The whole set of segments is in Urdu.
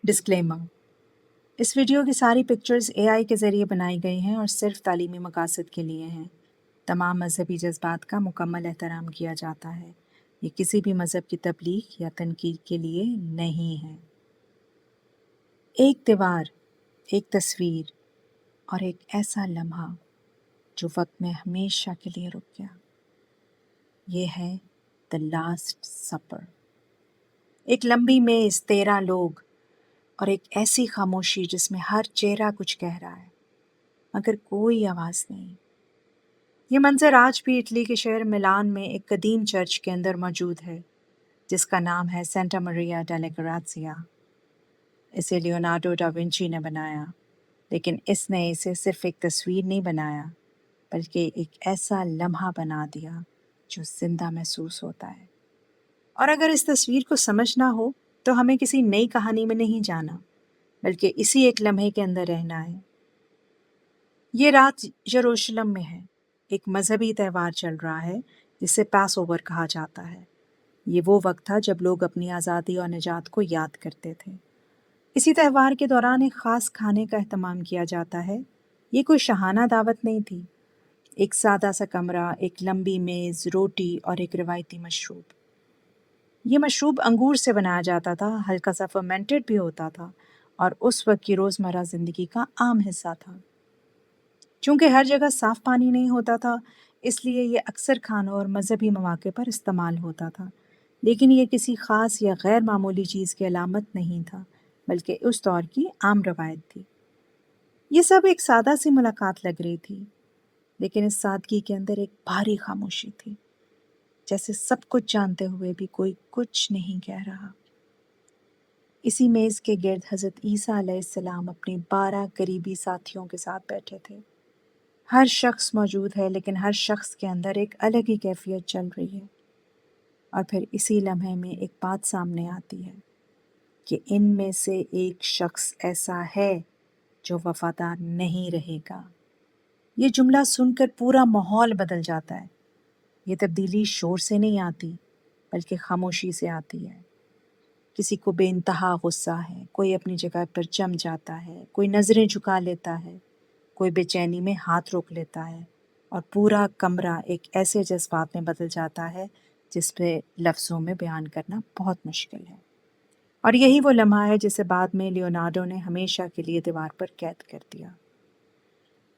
ڈسکلیمر: اس ویڈیو کی ساری پکچرز AI کے ذریعے بنائی گئی ہیں اور صرف تعلیمی مقاصد کے لیے ہیں۔ تمام مذہبی جذبات کا مکمل احترام کیا جاتا ہے۔ یہ کسی بھی مذہب کی تبلیغ یا تنقید کے لیے نہیں ہے۔ ایک دیوار، ایک تصویر اور ایک ایسا لمحہ جو وقت میں ہمیشہ کے لیے رک گیا۔ یہ ہے دی لاسٹ سپر۔ ایک لمبی میز، 13 لوگ اور ایک ایسی خاموشی جس میں ہر چہرہ کچھ کہہ رہا ہے مگر کوئی آواز نہیں۔ یہ منظر آج بھی اٹلی کے شہر میلان میں ایک قدیم چرچ کے اندر موجود ہے جس کا نام ہے سینٹا مریا ڈیلا گرازیا۔ اسے لیونارڈو دا ونچی نے بنایا، لیکن اس نے اسے صرف ایک تصویر نہیں بنایا بلکہ ایک ایسا لمحہ بنا دیا جو زندہ محسوس ہوتا ہے۔ اور اگر اس تصویر کو سمجھنا ہو تو ہمیں کسی نئی کہانی میں نہیں جانا بلکہ اسی ایک لمحے کے اندر رہنا ہے۔ یہ رات یروشلم میں ہے۔ ایک مذہبی تہوار چل رہا ہے جسے پاس اوور کہا جاتا ہے۔ یہ وہ وقت تھا جب لوگ اپنی آزادی اور نجات کو یاد کرتے تھے۔ اسی تہوار کے دوران ایک خاص کھانے کا اہتمام کیا جاتا ہے۔ یہ کوئی شاہانہ دعوت نہیں تھی۔ ایک سادہ سا کمرہ، ایک لمبی میز، روٹی اور ایک روایتی مشروب۔ یہ مشروب انگور سے بنایا جاتا تھا، ہلکا سا فرمنٹڈ بھی ہوتا تھا اور اس وقت کی روزمرہ زندگی کا عام حصہ تھا۔ چونکہ ہر جگہ صاف پانی نہیں ہوتا تھا، اس لیے یہ اکثر کھانوں اور مذہبی مواقع پر استعمال ہوتا تھا، لیکن یہ کسی خاص یا غیر معمولی چیز کی علامت نہیں تھا بلکہ اس دور کی عام روایت تھی۔ یہ سب ایک سادہ سی ملاقات لگ رہی تھی، لیکن اس سادگی کے اندر ایک بھاری خاموشی تھی، جیسے سب کچھ جانتے ہوئے بھی کوئی کچھ نہیں کہہ رہا۔ اسی میز کے گرد حضرت عیسیٰ علیہ السلام اپنے 12 قریبی ساتھیوں کے ساتھ بیٹھے تھے۔ ہر شخص موجود ہے لیکن ہر شخص کے اندر ایک الگ ہی کیفیت چل رہی ہے۔ اور پھر اسی لمحے میں ایک بات سامنے آتی ہے کہ ان میں سے ایک شخص ایسا ہے جو وفادار نہیں رہے گا۔ یہ جملہ سن کر پورا ماحول بدل جاتا ہے۔ یہ تبدیلی شور سے نہیں آتی بلکہ خاموشی سے آتی ہے۔ کسی کو بے انتہا غصہ ہے، کوئی اپنی جگہ پر جم جاتا ہے، کوئی نظریں جھکا لیتا ہے، کوئی بے چینی میں ہاتھ روک لیتا ہے، اور پورا کمرہ ایک ایسے جذبات میں بدل جاتا ہے جس پہ لفظوں میں بیان کرنا بہت مشکل ہے۔ اور یہی وہ لمحہ ہے جسے بعد میں لیونارڈو نے ہمیشہ کے لیے دیوار پر قید کر دیا۔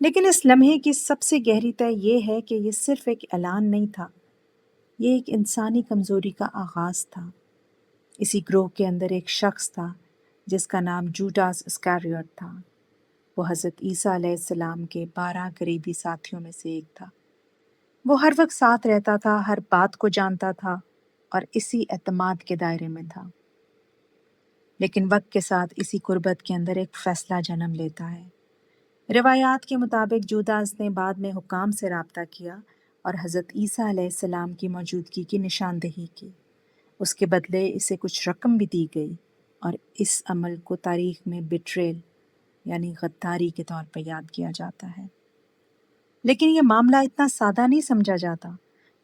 لیکن اس لمحے کی سب سے گہری تہ یہ ہے کہ یہ صرف ایک اعلان نہیں تھا، یہ ایک انسانی کمزوری کا آغاز تھا۔ اسی گروہ کے اندر ایک شخص تھا جس کا نام جوڈاس اسکاریوٹ تھا۔ وہ حضرت عیسیٰ علیہ السلام کے 12 قریبی ساتھیوں میں سے ایک تھا۔ وہ ہر وقت ساتھ رہتا تھا، ہر بات کو جانتا تھا اور اسی اعتماد کے دائرے میں تھا۔ لیکن وقت کے ساتھ اسی قربت کے اندر ایک فیصلہ جنم لیتا ہے۔ روایات کے مطابق جوداس نے بعد میں حکام سے رابطہ کیا اور حضرت عیسیٰ علیہ السلام کی موجودگی کی نشاندہی کی۔ اس کے بدلے اسے کچھ رقم بھی دی گئی اور اس عمل کو تاریخ میں بیٹریل یعنی غداری کے طور پر یاد کیا جاتا ہے۔ لیکن یہ معاملہ اتنا سادہ نہیں سمجھا جاتا۔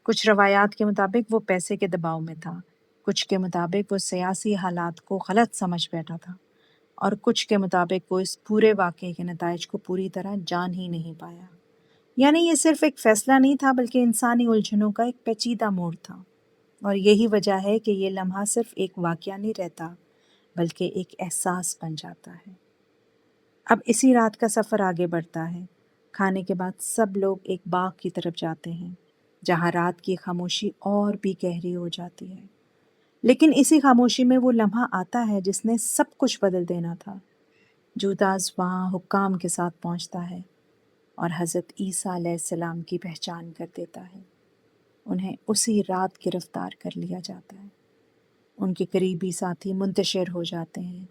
کچھ روایات کے مطابق وہ پیسے کے دباؤ میں تھا، کچھ کے مطابق وہ سیاسی حالات کو غلط سمجھ بیٹھا تھا، اور کچھ کے مطابق وہ اس پورے واقعے کے نتائج کو پوری طرح جان ہی نہیں پایا۔ یعنی یہ صرف ایک فیصلہ نہیں تھا بلکہ انسانی الجھنوں کا ایک پیچیدہ موڑ تھا۔ اور یہی وجہ ہے کہ یہ لمحہ صرف ایک واقعہ نہیں رہتا بلکہ ایک احساس بن جاتا ہے۔ اب اسی رات کا سفر آگے بڑھتا ہے۔ کھانے کے بعد سب لوگ ایک باغ کی طرف جاتے ہیں جہاں رات کی خاموشی اور بھی گہری ہو جاتی ہے۔ لیکن اسی خاموشی میں وہ لمحہ آتا ہے جس نے سب کچھ بدل دینا تھا۔ جوداس وہاں حکام کے ساتھ پہنچتا ہے اور حضرت عیسیٰ علیہ السلام کی پہچان کر دیتا ہے۔ انہیں اسی رات گرفتار کر لیا جاتا ہے۔ ان کے قریبی ساتھی منتشر ہو جاتے ہیں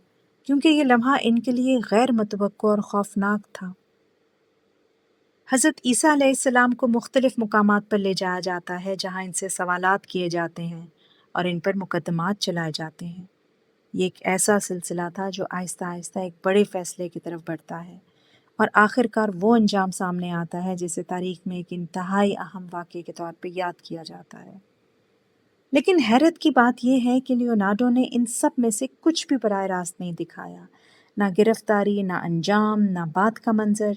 کیونکہ یہ لمحہ ان کے لیے غیر متوقع اور خوفناک تھا۔ حضرت عیسیٰ علیہ السلام کو مختلف مقامات پر لے جایا جاتا ہے جہاں ان سے سوالات کیے جاتے ہیں اور ان پر مقدمات چلائے جاتے ہیں۔ یہ ایک ایسا سلسلہ تھا جو آہستہ آہستہ ایک بڑے فیصلے کی طرف بڑھتا ہے اور آخر کار وہ انجام سامنے آتا ہے جسے تاریخ میں ایک انتہائی اہم واقعے کے طور پہ یاد کیا جاتا ہے۔ لیکن حیرت کی بات یہ ہے کہ لیونارڈو نے ان سب میں سے کچھ بھی براہ راست نہیں دکھایا، نہ گرفتاری، نہ انجام، نہ بات کا منظر۔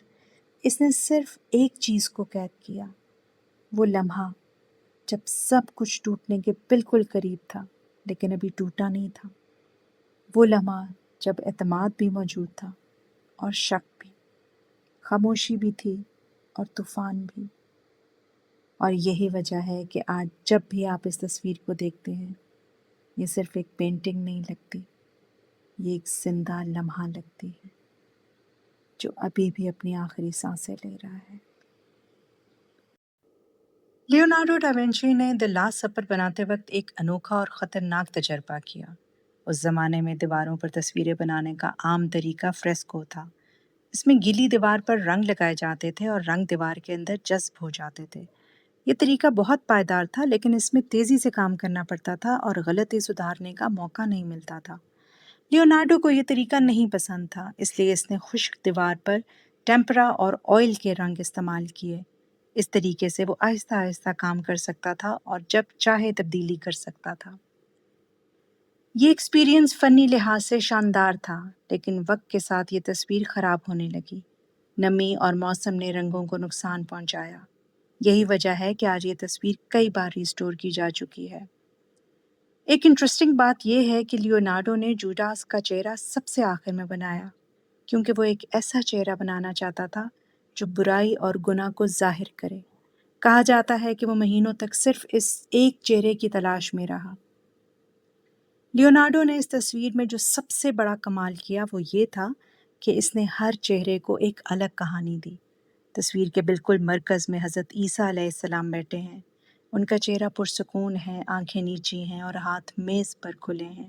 اس نے صرف ایک چیز کو قید کیا، وہ لمحہ جب سب کچھ ٹوٹنے کے بالکل قریب تھا لیکن ابھی ٹوٹا نہیں تھا، وہ لمحہ جب اعتماد بھی موجود تھا اور شک بھی، خاموشی بھی تھی اور طوفان بھی۔ اور یہی وجہ ہے کہ آج جب بھی آپ اس تصویر کو دیکھتے ہیں، یہ صرف ایک پینٹنگ نہیں لگتی، یہ ایک زندہ لمحہ لگتی ہے جو ابھی بھی اپنی آخری سانسیں لے رہا ہے۔ لیونارڈو ڈا وینچی نے دی لاسٹ سپر بناتے وقت ایک انوکھا اور خطرناک تجربہ کیا۔ اس زمانے میں دیواروں پر تصویریں بنانے کا عام طریقہ فریسکو تھا۔ اس میں گیلی دیوار پر رنگ لگائے جاتے تھے اور رنگ دیوار کے اندر جذب ہو جاتے تھے۔ یہ طریقہ بہت پائیدار تھا، لیکن اس میں تیزی سے کام کرنا پڑتا تھا اور غلطی سدھارنے کا موقع نہیں ملتا تھا۔ لیونارڈو کو یہ طریقہ نہیں پسند تھا، اس لیے اس نے خشک دیوار پر ٹیمپرا اور آئل کے رنگ استعمال کیے۔ اس طریقے سے وہ آہستہ آہستہ کام کر سکتا تھا اور جب چاہے تبدیلی کر سکتا تھا۔ یہ ایکسپیرینس فنی لحاظ سے شاندار تھا، لیکن وقت کے ساتھ یہ تصویر خراب ہونے لگی۔ نمی اور موسم نے رنگوں کو نقصان پہنچایا۔ یہی وجہ ہے کہ آج یہ تصویر کئی بار ریسٹور کی جا چکی ہے۔ ایک انٹرسٹنگ بات یہ ہے کہ لیونارڈو نے جوڈاس کا چہرہ سب سے آخر میں بنایا، کیونکہ وہ ایک ایسا چہرہ بنانا چاہتا تھا جو برائی اور گناہ کو ظاہر کرے۔ کہا جاتا ہے کہ وہ مہینوں تک صرف اس ایک چہرے کی تلاش میں رہا۔ لیونارڈو نے اس تصویر میں جو سب سے بڑا کمال کیا وہ یہ تھا کہ اس نے ہر چہرے کو ایک الگ کہانی دی۔ تصویر کے بالکل مرکز میں حضرت عیسیٰ علیہ السلام بیٹھے ہیں۔ ان کا چہرہ پرسکون ہے، آنکھیں نیچی ہیں اور ہاتھ میز پر کھلے ہیں۔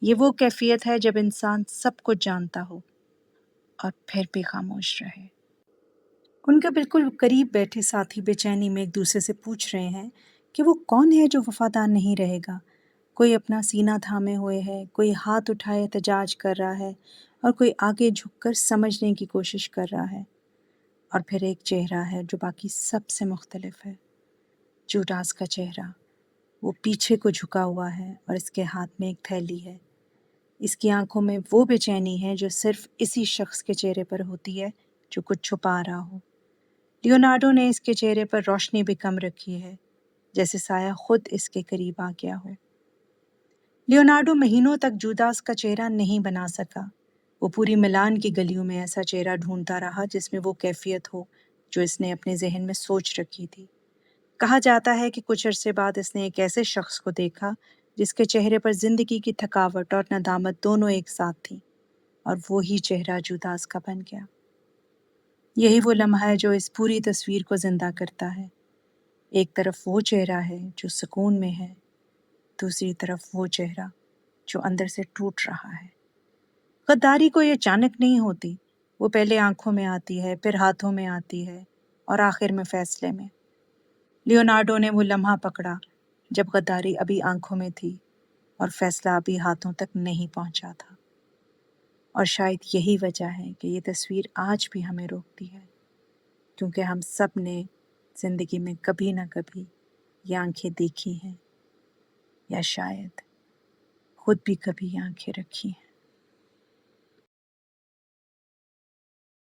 یہ وہ کیفیت ہے جب انسان سب کچھ جانتا ہو اور پھر بھی خاموش رہے۔ ان کے بالکل قریب بیٹھے ساتھی بے چینی میں ایک دوسرے سے پوچھ رہے ہیں کہ وہ کون ہے جو وفادار نہیں رہے گا۔ کوئی اپنا سینہ تھامے ہوئے ہے، کوئی ہاتھ اٹھائے احتجاج کر رہا ہے اور کوئی آگے جھک کر سمجھنے کی کوشش کر رہا ہے۔ اور پھر ایک چہرہ ہے جو باقی سب سے مختلف ہے، جوڈاس کا چہرہ۔ وہ پیچھے کو جھکا ہوا ہے اور اس کے ہاتھ میں ایک تھیلی ہے۔ اس کی آنکھوں میں وہ بے چینی ہے جو صرف اسی شخص کے چہرے پر ہوتی ہے جو کچھ چھپا رہا ہو۔ لیونارڈو نے اس کے چہرے پر روشنی بھی کم رکھی ہے، جیسے سایہ خود اس کے قریب آ گیا ہو۔ لیونارڈو مہینوں تک جوڈاس کا چہرہ نہیں بنا سکا۔ وہ پوری ملان کی گلیوں میں ایسا چہرہ ڈھونڈتا رہا جس میں وہ کیفیت ہو جو اس نے اپنے ذہن میں سوچ رکھی تھی۔ کہا جاتا ہے کہ کچھ عرصے بعد اس نے ایک ایسے شخص کو دیکھا جس کے چہرے پر زندگی کی تھکاوٹ اور ندامت دونوں ایک ساتھ تھیں، اور وہی چہرہ جوڈاس کا بن گیا۔ یہی وہ لمحہ ہے جو اس پوری تصویر کو زندہ کرتا ہے۔ ایک طرف وہ چہرہ ہے جو سکون میں ہے، دوسری طرف وہ چہرہ جو اندر سے ٹوٹ رہا ہے۔ غداری کوئی اچانک نہیں ہوتی، وہ پہلے آنکھوں میں آتی ہے، پھر ہاتھوں میں آتی ہے اور آخر میں فیصلے میں۔ لیونارڈو نے وہ لمحہ پکڑا جب غداری ابھی آنکھوں میں تھی اور فیصلہ ابھی ہاتھوں تک نہیں پہنچا تھا۔ اور شاید یہی وجہ ہے کہ یہ تصویر آج بھی ہمیں روکتی ہے، کیونکہ ہم سب نے زندگی میں کبھی نہ کبھی یہ آنکھیں دیکھی ہیں، یا شاید خود بھی کبھی یہ آنکھیں رکھی ہیں۔